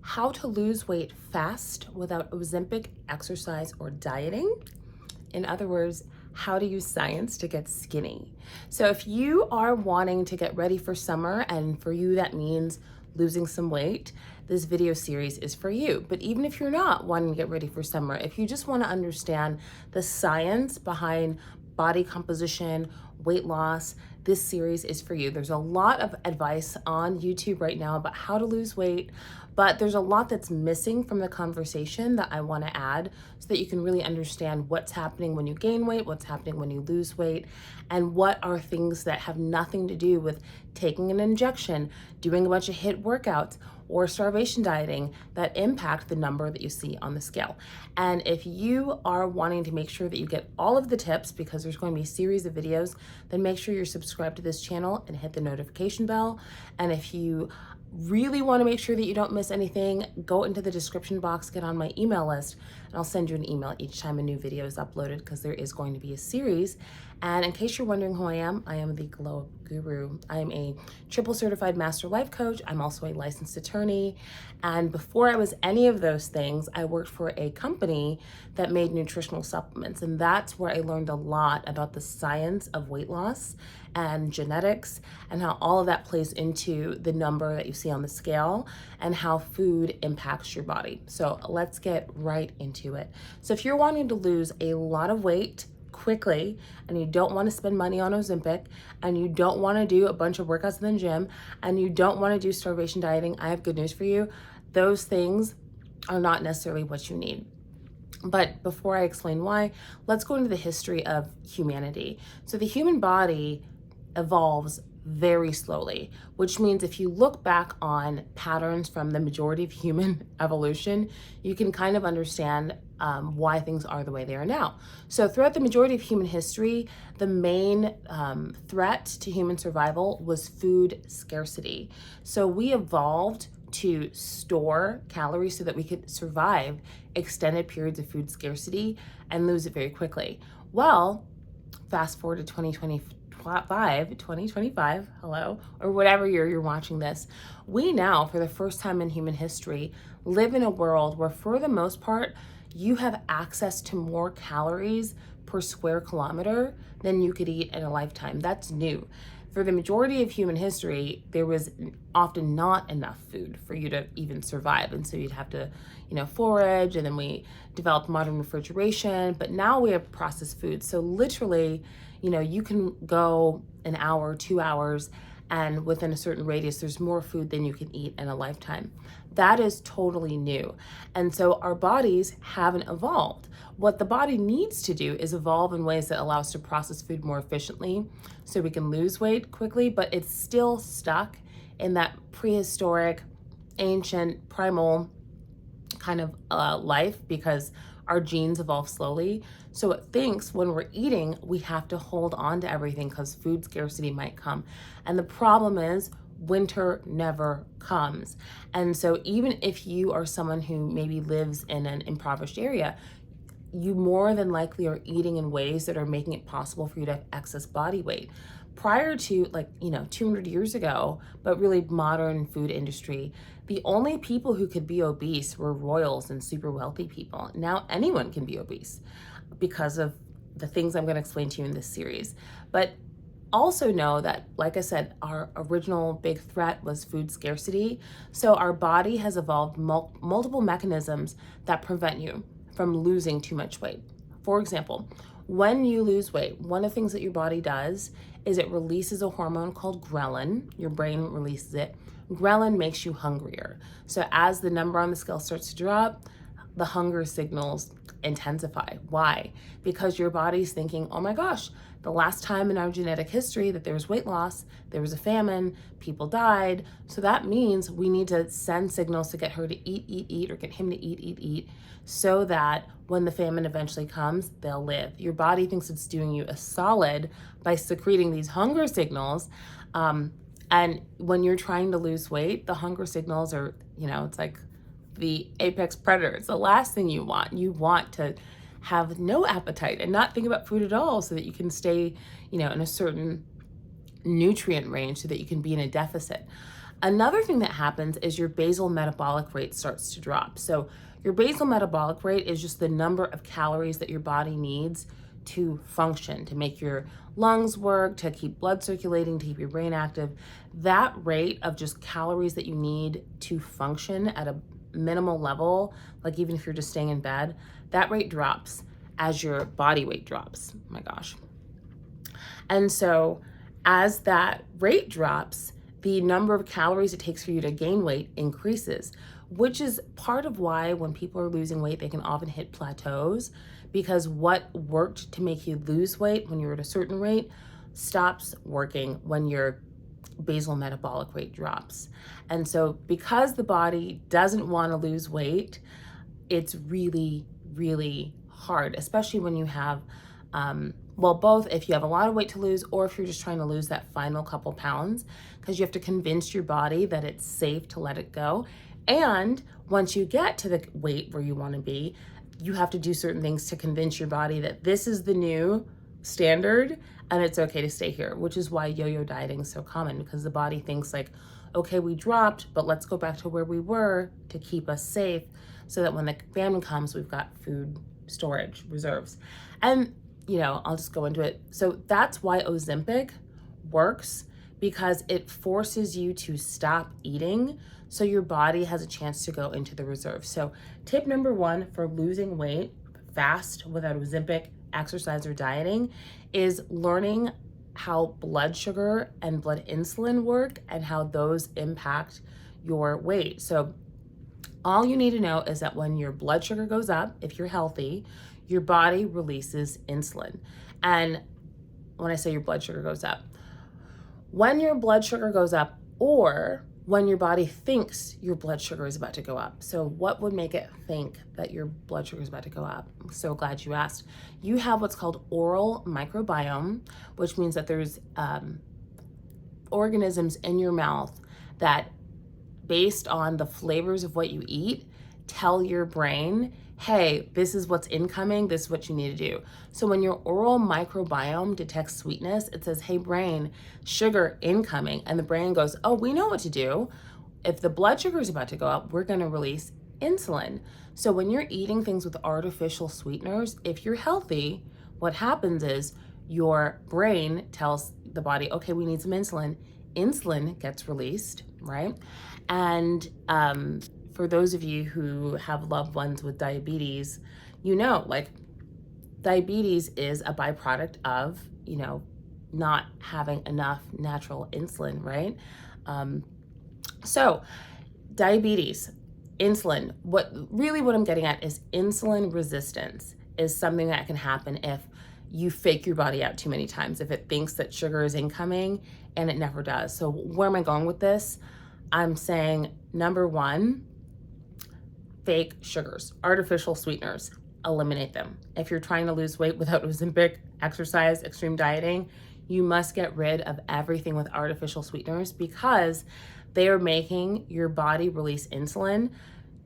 how to lose weight fast without Ozempic exercise or dieting. In other words, how to use science to get skinny. So if you are wanting to get ready for summer, and for you that means losing some weight, this video series is for you. But even if you're not wanting to get ready for summer, if you just want to understand the science behind body composition, weight loss, this series is for you. There's a lot of advice on YouTube right now about how to lose weight, but there's a lot that's missing from the conversation that I want to add so that you can really understand what's happening when you gain weight, what's happening when you lose weight, and what are things that have nothing to do with taking an injection, doing a bunch of HIIT workouts, or starvation dieting that impact the number that you see on the scale. And if you are wanting to make sure that you get all of the tips, because there's going to be a series of videos, then make sure you're subscribed to this channel and hit the notification bell. And if you really want to make sure that you don't miss anything, go into the description box, get on my email list, and I'll send you an email each time a new video is uploaded, because there is going to be a series. And in case you're wondering who I am the Glow Up Guru. I am a triple certified master life coach. I'm also a licensed attorney. And before I was any of those things, I worked for a company that made nutritional supplements. And that's where I learned a lot about the science of weight loss and genetics, and how all of that plays into the number that you see on the scale and how food impacts your body. So let's get right into it. So if you're wanting to lose a lot of weight quickly, and you don't want to spend money on Ozempic, and you don't want to do a bunch of workouts in the gym, and you don't want to do starvation dieting, I have good news for you. Those things are not necessarily what you need. But before I explain why, let's go into the history of humanity. So the human body evolves very slowly, which means if you look back on patterns from the majority of human evolution, you can kind of understand why things are the way they are now. So throughout the majority of human history, the main threat to human survival was food scarcity. So we evolved to store calories so that we could survive extended periods of food scarcity and lose it very quickly. Well, fast forward to 2025, hello, or whatever year you're watching this, we now, for the first time in human history, live in a world where, for the most part, you have access to more calories per square kilometer than you could eat in a lifetime. That's new. For the majority of human history, there was often not enough food for you to even survive. And so you'd have to, forage, and then we developed modern refrigeration, but now we have processed food. So literally, you can go an hour, 2 hours, and within a certain radius, there's more food than you can eat in a lifetime. That is totally new. And so our bodies haven't evolved. What the body needs to do is evolve in ways that allow us to process food more efficiently so we can lose weight quickly, but it's still stuck in that prehistoric, ancient, primal kind of life, because our genes evolve slowly. So it thinks when we're eating, we have to hold on to everything because food scarcity might come. And the problem is, winter never comes. And so even if you are someone who maybe lives in an impoverished area, you more than likely are eating in ways that are making it possible for you to have excess body weight. Prior to 200 years ago, but really modern food industry, the only people who could be obese were royals and super wealthy people. Now anyone can be obese because of the things I'm going to explain to you in this series. But also know that, like I said, our original big threat was food scarcity. So our body has evolved multiple mechanisms that prevent you from losing too much weight. For example, when you lose weight, one of the things that your body does is it releases a hormone called ghrelin. Your brain releases it. Ghrelin makes you hungrier. So as the number on the scale starts to drop, the hunger signals intensify. Why? Because your body's thinking, oh my gosh, the last time in our genetic history that there was weight loss, there was a famine, people died. So that means we need to send signals to get her to eat, or get him to eat, so that when the famine eventually comes, they'll live. Your body thinks it's doing you a solid by secreting these hunger signals. And when you're trying to lose weight, the hunger signals are, it's like the apex predator. It's the last thing you want. You want to have no appetite and not think about food at all so that you can stay, in a certain nutrient range so that you can be in a deficit. Another thing that happens is your basal metabolic rate starts to drop. So your basal metabolic rate is just the number of calories that your body needs to function, to make your lungs work, to keep blood circulating, to keep your brain active. That rate of just calories that you need to function at a minimal level, like even if you're just staying in bed, that rate drops as your body weight drops. Oh my gosh. And so as that rate drops, the number of calories it takes for you to gain weight increases, which is part of why when people are losing weight, they can often hit plateaus, because what worked to make you lose weight when you're at a certain rate stops working when your basal metabolic rate drops. And so because the body doesn't want to lose weight, it's really, really hard, especially when you have, both if you have a lot of weight to lose or if you're just trying to lose that final couple pounds, because you have to convince your body that it's safe to let it go. And once you get to the weight where you want to be, you have to do certain things to convince your body that this is the new standard and it's okay to stay here, which is why yo-yo dieting is so common, because the body thinks like, okay, we dropped, but let's go back to where we were to keep us safe so that when the famine comes, we've got food storage reserves. And, I'll just go into it. So that's why Ozempic works, because it forces you to stop eating so your body has a chance to go into the reserve. So tip number 1 for losing weight fast without Ozempic, exercise, or dieting is learning how blood sugar and blood insulin work and how those impact your weight. So all you need to know is that when your blood sugar goes up, if you're healthy, your body releases insulin. And when I say your blood sugar goes up, when your blood sugar goes up or when your body thinks your blood sugar is about to go up. So what would make it think that your blood sugar is about to go up? I'm so glad you asked. You have what's called oral microbiome, which means that there's organisms in your mouth that, based on the flavors of what you eat, tell your brain, hey, this is what's incoming, this is what you need to do. So when your oral microbiome detects sweetness, it says, hey brain, sugar incoming. And the brain goes, oh, we know what to do. If the blood sugar is about to go up, we're gonna release insulin. So when you're eating things with artificial sweeteners, if you're healthy, what happens is your brain tells the body, okay, we need some insulin. Insulin gets released, right? And for those of you who have loved ones with diabetes, diabetes is a byproduct of, not having enough natural insulin, right? So diabetes, insulin, what I'm getting at is insulin resistance is something that can happen if you fake your body out too many times, if it thinks that sugar is incoming and it never does. So where am I going with this? I'm saying, number 1, fake sugars, artificial sweeteners, eliminate them. If you're trying to lose weight without Ozempic, exercise, extreme dieting, you must get rid of everything with artificial sweeteners, because they are making your body release insulin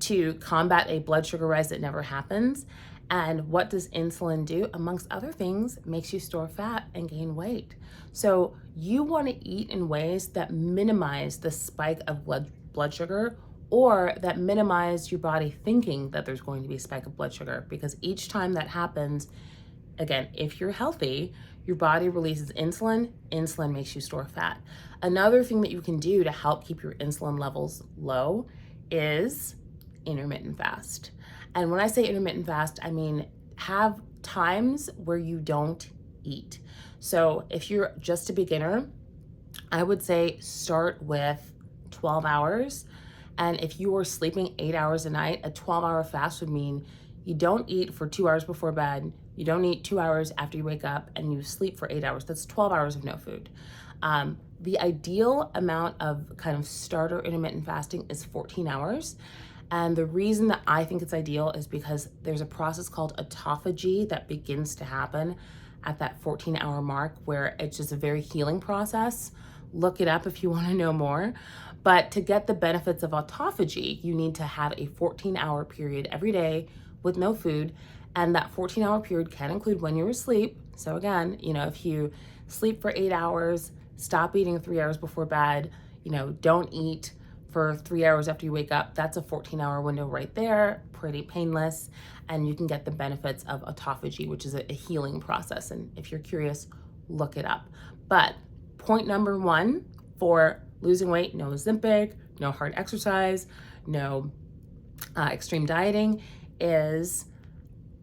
to combat a blood sugar rise that never happens. And what does insulin do? Amongst other things, makes you store fat and gain weight. So you want to eat in ways that minimize the spike of blood sugar, or that minimize your body thinking that there's going to be a spike of blood sugar, because each time that happens, again, if you're healthy, your body releases insulin, insulin makes you store fat. Another thing that you can do to help keep your insulin levels low is intermittent fast. And when I say intermittent fast, I mean have times where you don't eat. So if you're just a beginner, I would say start with 12 hours. And if you are sleeping 8 hours a night, a 12-hour fast would mean you don't eat for 2 hours before bed, you don't eat 2 hours after you wake up, and you sleep for 8 hours. That's 12 hours of no food. The ideal amount of kind of starter intermittent fasting is 14 hours. And the reason that I think it's ideal is because there's a process called autophagy that begins to happen at that 14-hour mark, where it's just a very healing process. Look it up if you want to know more. But to get the benefits of autophagy, you need to have a 14-hour period every day with no food. And that 14-hour period can include when you're asleep. So again, if you sleep for 8 hours, stop eating 3 hours before bed, don't eat for 3 hours after you wake up. That's a 14-hour window right there, pretty painless, and you can get the benefits of autophagy, which is a healing process. And if you're curious, look it up. But point number one for losing weight: no Ozempic, no hard exercise, no extreme dieting, is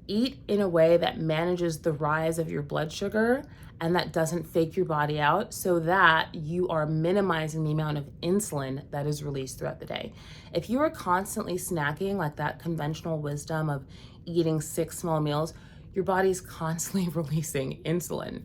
eat in a way that manages the rise of your blood sugar and that doesn't fake your body out, so that you are minimizing the amount of insulin that is released throughout the day. If you are constantly snacking, like that conventional wisdom of eating 6 small meals, your body's constantly releasing insulin.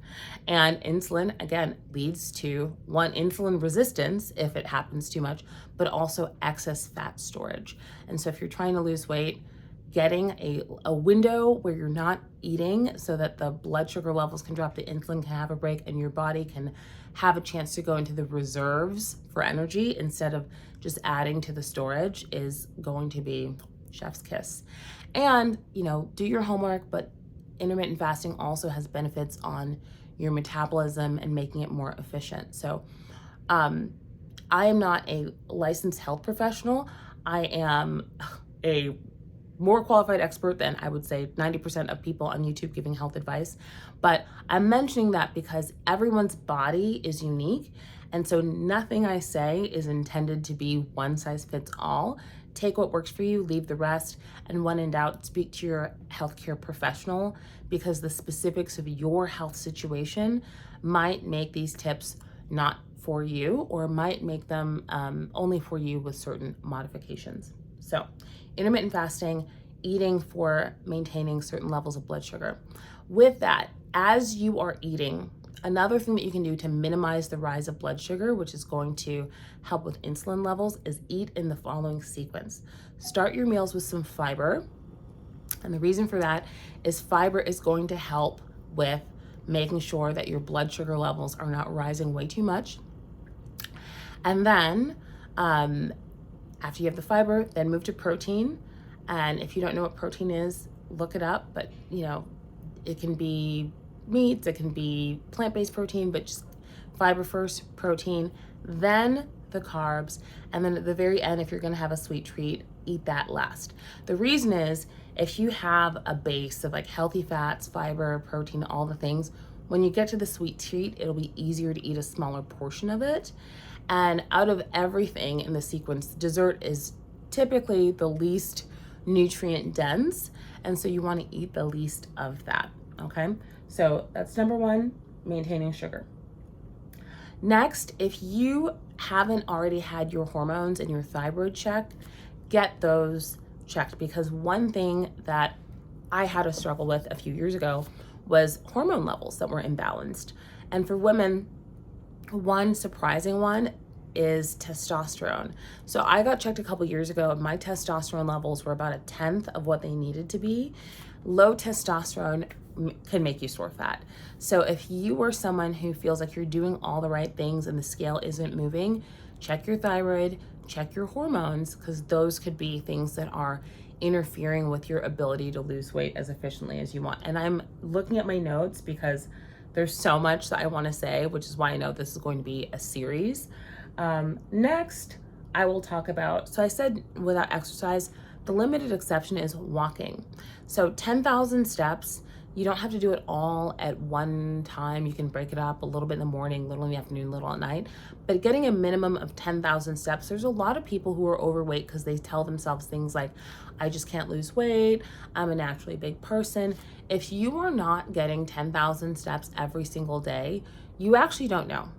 And insulin, again, leads to insulin resistance if it happens too much, but also excess fat storage. And so if you're trying to lose weight, getting a window where you're not eating so that the blood sugar levels can drop, the insulin can have a break, and your body can have a chance to go into the reserves for energy instead of just adding to the storage, is going to be chef's kiss. And, do your homework, but intermittent fasting also has benefits on your metabolism and making it more efficient. So I am not a licensed health professional. I am a more qualified expert than, I would say, 90% of people on YouTube giving health advice. But I'm mentioning that because everyone's body is unique. And so nothing I say is intended to be one size fits all. Take what works for you, leave the rest. And when in doubt, speak to your healthcare professional, because the specifics of your health situation might make these tips not for you, or might make them only for you with certain modifications. So intermittent fasting, eating for maintaining certain levels of blood sugar. With that, as you are eating, another thing that you can do to minimize the rise of blood sugar, which is going to help with insulin levels, is eat in the following sequence. Start your meals with some fiber. And the reason for that is fiber is going to help with making sure that your blood sugar levels are not rising way too much. And then after you have the fiber, then move to protein. And if you don't know what protein is, look it up. But, it can be meats, it can be plant-based protein, but just fiber first, protein, then the carbs. And then at the very end, if you're going to have a sweet treat, eat that last. The reason is, if you have a base of like healthy fats, fiber, protein, all the things, when you get to the sweet treat, it'll be easier to eat a smaller portion of it. And out of everything in the sequence, dessert is typically the least nutrient dense. And so you want to eat the least of that. Okay. So that's number one, maintaining sugar. Next, if you haven't already had your hormones and your thyroid checked, get those checked, because one thing that I had to struggle with a few years ago was hormone levels that were imbalanced. And for women, one surprising one is testosterone. So I got checked a couple years ago, and my testosterone levels were about 1/10 of what they needed to be. Low testosterone can make you store fat. So if you are someone who feels like you're doing all the right things and the scale isn't moving, check your thyroid, check your hormones, because those could be things that are interfering with your ability to lose weight as efficiently as you want. And I'm looking at my notes because there's so much that I want to say, which is why I know this is going to be a series. Next, I will talk about, so I said without exercise, the limited exception is walking. So 10,000 steps, you don't have to do it all at one time. You can break it up a little bit in the morning, a little in the afternoon, a little at night. But getting a minimum of 10,000 steps, there's a lot of people who are overweight because they tell themselves things like, I just can't lose weight, I'm a naturally big person. If you are not getting 10,000 steps every single day, you actually don't know.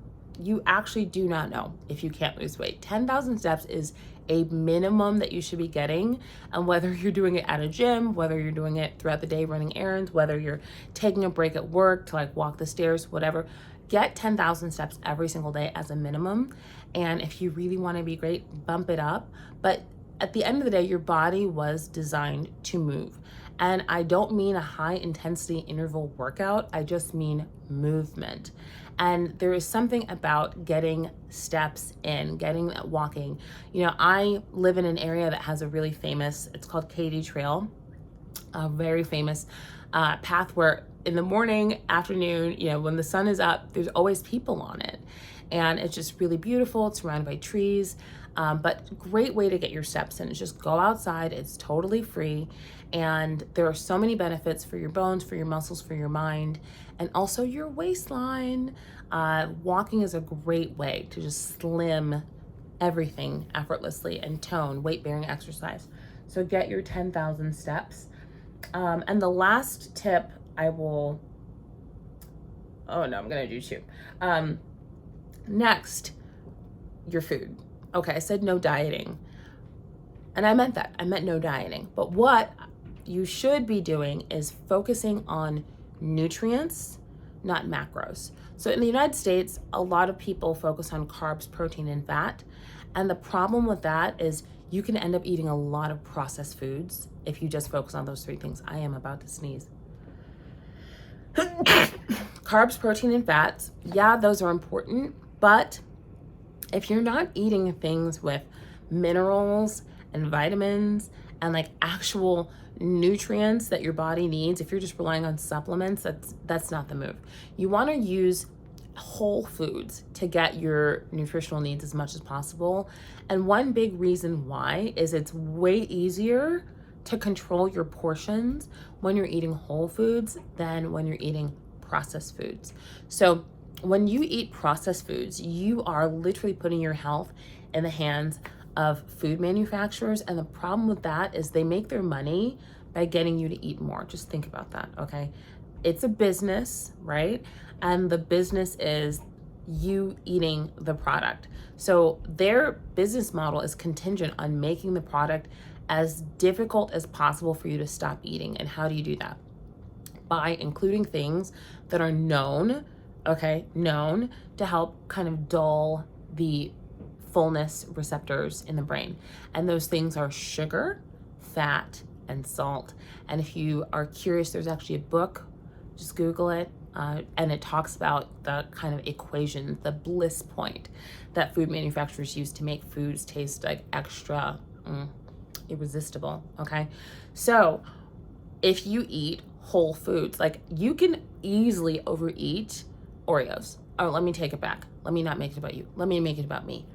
You actually do not know if you can't lose weight. 10,000 steps is a minimum that you should be getting. And whether you're doing it at a gym, whether you're doing it throughout the day running errands, whether you're taking a break at work to like walk the stairs, whatever, get 10,000 steps every single day as a minimum. And if you really want to be great, bump it up. But at the end of the day, your body was designed to move. And I don't mean a high intensity interval workout. I just mean movement. And there is something about getting steps in, getting walking. I live in an area that has a really famous, it's called Katy Trail, a very famous path where in the morning, afternoon, when the sun is up, there's always people on it. and it's just really beautiful. It's surrounded by trees, but great way to get your steps in is just go outside. It's totally free, and there are so many benefits for your bones, for your muscles, for your mind, and also your waistline. Walking is a great way to just slim everything effortlessly and tone, weight-bearing exercise. So get your 10,000 steps. And the last tip I'm gonna do two. Next, your food. Okay, I said no dieting. And I meant that. I meant no dieting. But what you should be doing is focusing on nutrients, not macros. So in the United States, a lot of people focus on carbs, protein, and fat. And the problem with that is you can end up eating a lot of processed foods if you just focus on those three things. I am about to sneeze. Carbs, protein, and fats, yeah, those are important, but if you're not eating things with minerals and vitamins and like actual nutrients that your body needs, if you're just relying on supplements, that's not the move. You want to use whole foods to get your nutritional needs as much as possible. And one big reason why is it's way easier to control your portions when you're eating whole foods than when you're eating processed foods. So when you eat processed foods, you are literally putting your health in the hands of food manufacturers. And the problem with that is they make their money by getting you to eat more. Just think about that, okay? It's a business, right? And the business is you eating the product. So their business model is contingent on making the product as difficult as possible for you to stop eating. And how do you do that? By including things that are known to help kind of dull the fullness receptors in the brain. And those things are sugar, fat, and salt. And if you are curious, there's actually a book, just Google it, and it talks about the kind of equation, the bliss point that food manufacturers use to make foods taste like extra irresistible, okay? So if you eat whole foods, like you can easily overeat Oreos. Oh, let me take it back. Let me not make it about you. Let me make it about me.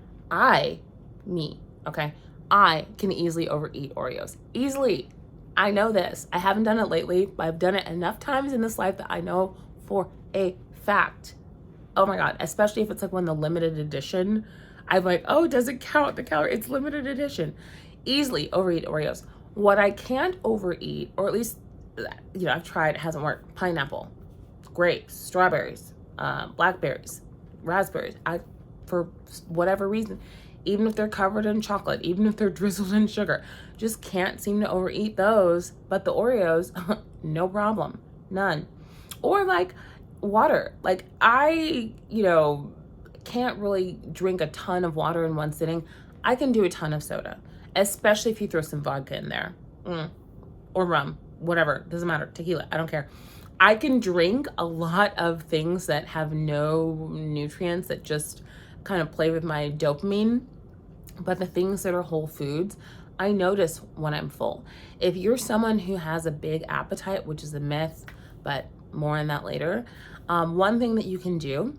Okay? I can easily overeat Oreos. Easily. I know this. I haven't done it lately, but I've done it enough times in this life that I know for a fact. Oh my God, especially if it's like one of the limited edition. I'm like, oh, does it count the calorie? It's limited edition. Easily overeat Oreos. What I can't overeat, or at least, I've tried, it hasn't worked. Pineapple, grapes, strawberries, blackberries, raspberries. For whatever reason, even if they're covered in chocolate, even if they're drizzled in sugar, just can't seem to overeat those. But the Oreos, no problem, none. Or like water. Like I, can't really drink a ton of water in one sitting. I can do a ton of soda, especially if you throw some vodka in there, or rum, whatever, doesn't matter, tequila, I don't care. I can drink a lot of things that have no nutrients that just kind of play with my dopamine, but the things that are whole foods, I notice when I'm full. If you're someone who has a big appetite, which is a myth, but more on that later, one thing that you can do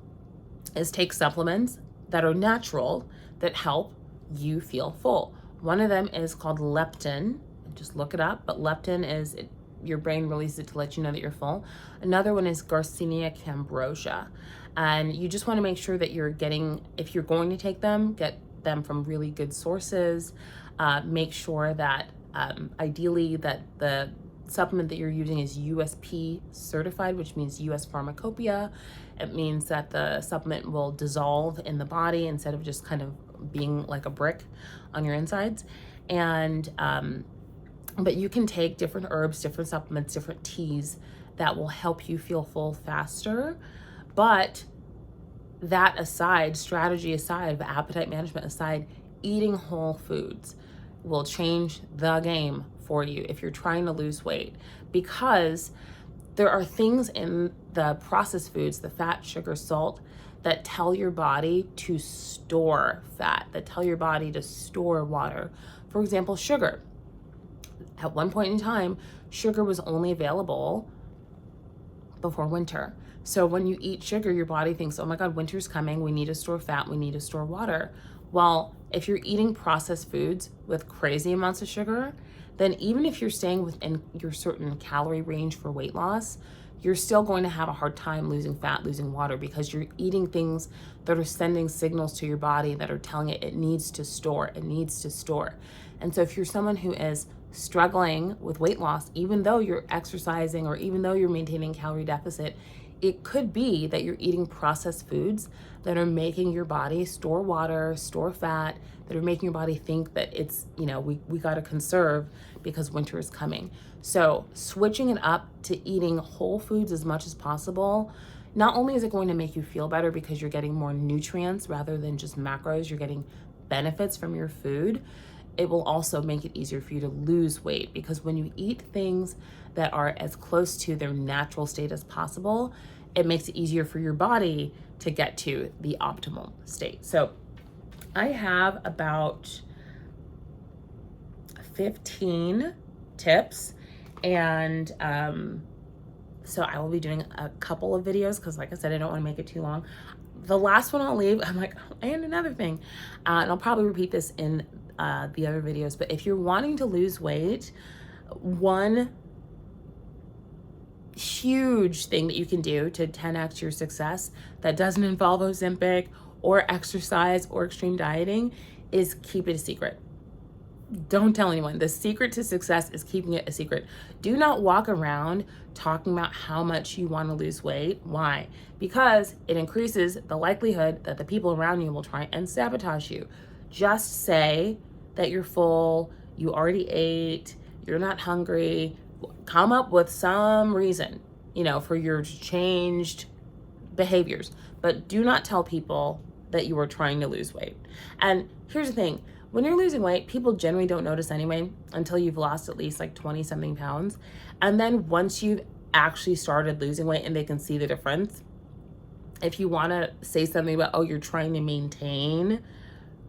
is take supplements that are natural that help you feel full. One of them is called leptin. Just look it up, but leptin is your brain releases it to let you know that you're full. Another one is Garcinia cambogia. And you just want to make sure that you're getting, if you're going to take them, get them from really good sources. Make sure that ideally that the supplement that you're using is USP certified, which means US Pharmacopoeia. It means that the supplement will dissolve in the body instead of just kind of being like a brick on your insides. And but you can take different herbs, different supplements, different teas that will help you feel full faster. But that aside, strategy aside, appetite management aside, eating whole foods will change the game for you if you're trying to lose weight, because there are things in the processed foods, the fat, sugar, salt, that tell your body to store fat, that tell your body to store water. For example, sugar. At one point in time, sugar was only available before winter. So when you eat sugar, your body thinks, oh my God, winter's coming. We need to store fat. We need to store water. Well, if you're eating processed foods with crazy amounts of sugar, then even if you're staying within your certain calorie range for weight loss, you're still going to have a hard time losing fat, losing water, because you're eating things that are sending signals to your body that are telling it needs to store, it needs to store. And so if you're someone who is struggling with weight loss, even though you're exercising or even though you're maintaining calorie deficit, it could be that you're eating processed foods that are making your body store water, store fat, that are making your body think that it's, we got to conserve because winter is coming. So switching it up to eating whole foods as much as possible, not only is it going to make you feel better because you're getting more nutrients rather than just macros, you're getting benefits from your food, it will also make it easier for you to lose weight, because when you eat things that are as close to their natural state as possible, it makes it easier for your body to get to the optimal state. So I have about 15 tips, and so I will be doing a couple of videos because, like I said, I don't want to make it too long. The last one I'll leave, I'm like, and another thing, and I'll probably repeat this in the other videos, but if you're wanting to lose weight, one huge thing that you can do to 10x your success that doesn't involve Ozempic or exercise or extreme dieting is keep it a secret. Don't tell anyone. The secret to success is keeping it a secret. Do not walk around talking about how much you want to lose weight. Why? Because it increases the likelihood that the people around you will try and sabotage you. Just say that you're full, you already ate, you're not hungry. Come up with some reason, for your changed behaviors. But do not tell people that you are trying to lose weight. And here's the thing. When you're losing weight, people generally don't notice anyway until you've lost at least like 20 something pounds. And then once you've actually started losing weight and they can see the difference, if you want to say something about, oh, you're trying to maintain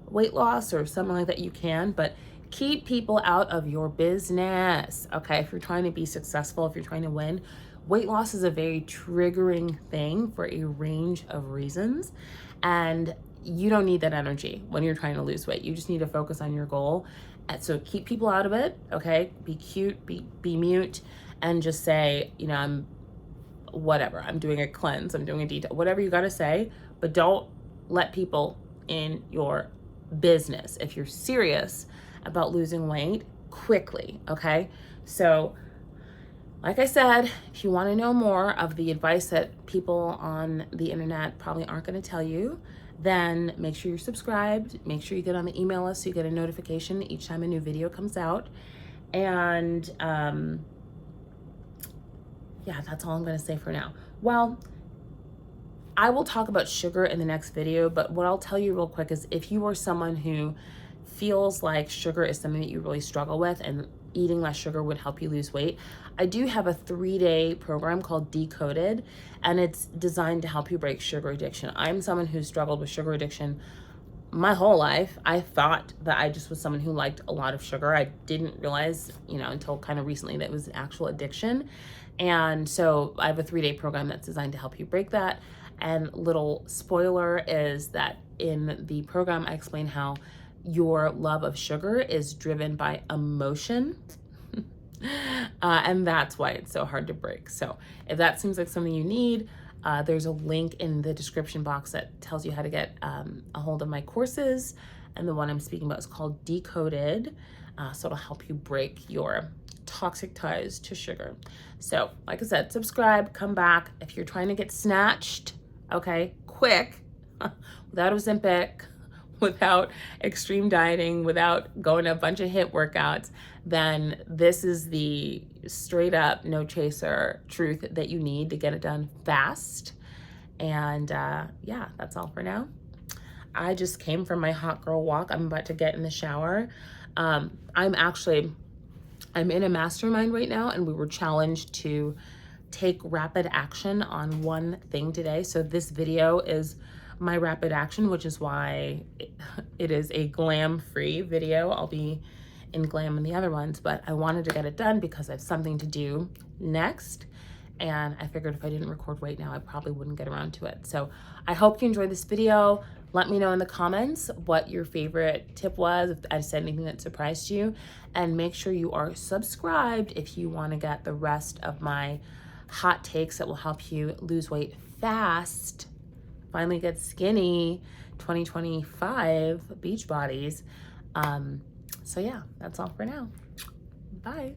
weight loss or something like that, you can, but keep people out of your business, okay? If you're trying to be successful, if you're trying to win, weight loss is a very triggering thing for a range of reasons. And you don't need that energy when you're trying to lose weight. You just need to focus on your goal. And so keep people out of it, okay? Be cute, be mute, and just say, I'm doing a cleanse, I'm doing a detox, whatever you gotta say, but don't let people in your business if you're serious about losing weight quickly, okay? So like I said, if you want to know more of the advice that people on the internet probably aren't going to tell you, then make sure you're subscribed. Make sure you get on the email list so you get a notification each time a new video comes out. And yeah, that's all I'm going to say for now. Well, I will talk about sugar in the next video, but what I'll tell you real quick is if you are someone who feels like sugar is something that you really struggle with and eating less sugar would help you lose weight, I do have a 3-day program called Decoded, and it's designed to help you break sugar addiction. I'm someone who struggled with sugar addiction my whole life. I thought that I just was someone who liked a lot of sugar. I didn't realize, until kind of recently that it was an actual addiction. And so I have a 3-day program that's designed to help you break that. And little spoiler is that in the program, I explain how your love of sugar is driven by emotion. And that's why it's so hard to break. So if that seems like something you need, there's a link in the description box that tells you how to get a hold of my courses. And the one I'm speaking about is called Decoded. So it'll help you break your toxic ties to sugar. So like I said, subscribe, come back. If you're trying to get snatched, okay, quick, without Ozempic, without extreme dieting, without going to a bunch of HIIT workouts, then this is the straight up, no chaser truth that you need to get it done fast. And yeah, that's all for now. I just came from my hot girl walk. I'm about to get in the shower. I'm in a mastermind right now, and we were challenged to take rapid action on one thing today. So this video is my rapid action, which is why it is a glam-free video. I'll be in glam in the other ones, but I wanted to get it done because I have something to do next. And I figured if I didn't record right now, I probably wouldn't get around to it. So I hope you enjoyed this video. Let me know in the comments what your favorite tip was, if I said anything that surprised you. And make sure you are subscribed if you want to get the rest of my hot takes that will help you lose weight fast, finally get skinny, 2025 beach bodies. So yeah, that's all for now. Bye.